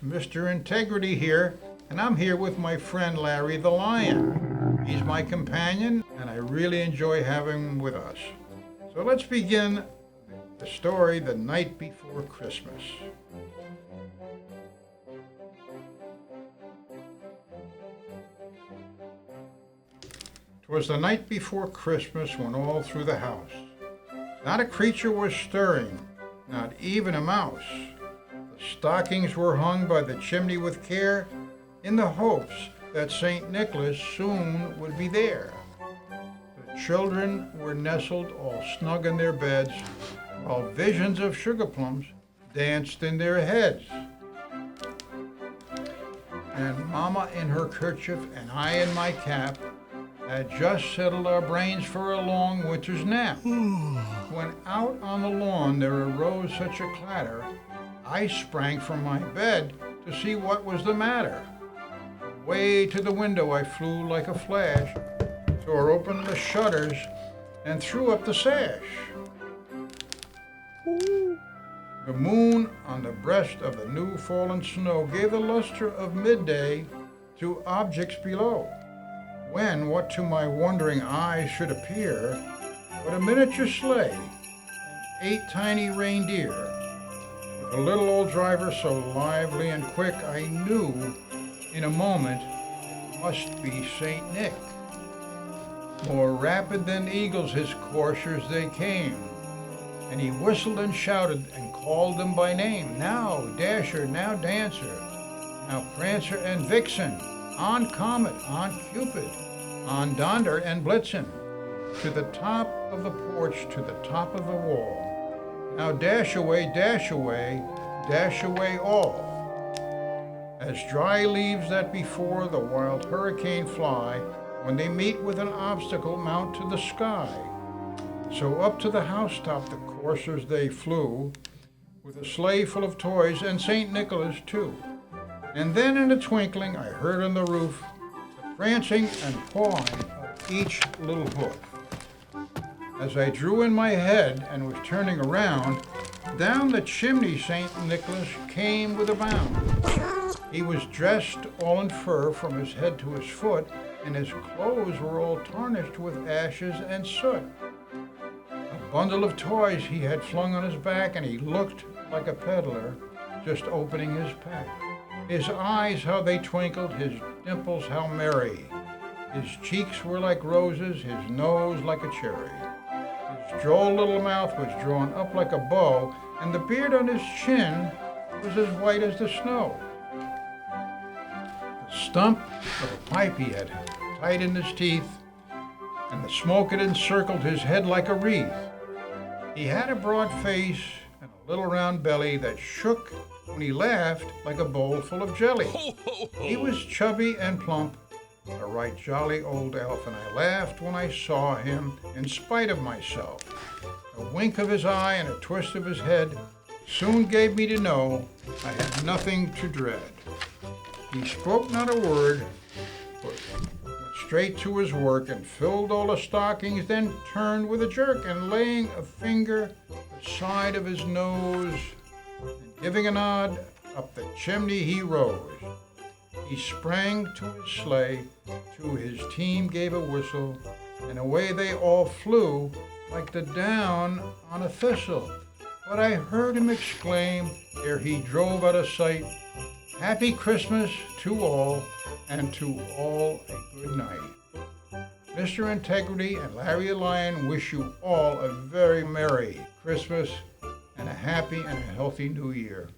Mr. Integrity here, and I'm here with my friend Larry the Lion. He's my companion, and I really enjoy having him with us. So let's begin the story The Night Before Christmas. 'Twas the night before Christmas when all through the house not a creature was stirring, not even a mouse. The stockings were hung by the chimney with care, in the hopes that St. Nicholas soon would be there. The children were nestled all snug in their beds, while visions of sugar plums danced in their heads. And Mama in her kerchief and I in my cap had just settled our brains for a long winter's nap. When out on the lawn there arose such a clatter, I sprang from my bed to see what was the matter. Away to the window I flew like a flash, tore open the shutters, and threw up the sash. The moon on the breast of the new fallen snow gave the luster of midday to objects below, when what to my wondering eyes should appear but a miniature sleigh and 8 tiny reindeer, with a little old driver so lively and quick I knew in a moment it must be Saint Nick. More rapid than eagles his coursers they came, and he whistled and shouted and called them by name. Now Dasher, now Dancer, now Prancer and Vixen, on Comet, on Cupid, on Donder and Blitzen, to the top of the porch, to the top of the wall. Now dash away, dash away, dash away all. As dry leaves that before the wild hurricane fly, when they meet with an obstacle mount to the sky. So up to the housetop the coursers they flew, with a sleigh full of toys and St. Nicholas too. And then in a twinkling I heard on the roof the prancing and pawing of each little hoof. As I drew in my head and was turning around, down the chimney St. Nicholas came with a bound. He was dressed all in fur from his head to his foot, and his clothes were all tarnished with ashes and soot. A bundle of toys he had flung on his back, and he looked like a peddler just opening his pack. His eyes, how they twinkled, his dimples, how merry. His cheeks were like roses, his nose like a cherry. His droll little mouth was drawn up like a bow, and the beard on his chin was as white as the snow. The stump of a pipe he had tight in his teeth, and the smoke had encircled his head like a wreath. He had a broad face and a little round belly that shook when he laughed like a bowl full of jelly. He was chubby and plump, a right jolly old elf, and I laughed when I saw him in spite of myself. A wink of his eye and a twist of his head soon gave me to know I had nothing to dread. He spoke not a word, but went straight to his work and filled all the stockings, then turned with a jerk, and laying a finger aside of his nose and giving a nod, up the chimney he rose. He sprang to his sleigh, to his team gave a whistle, and away they all flew like the down on a thistle. But I heard him exclaim, ere he drove out of sight, "Happy Christmas to all, and to all a good night." Mr. Integrity and Larry the Lion wish you all a very Merry Christmas and a happy and a healthy New Year.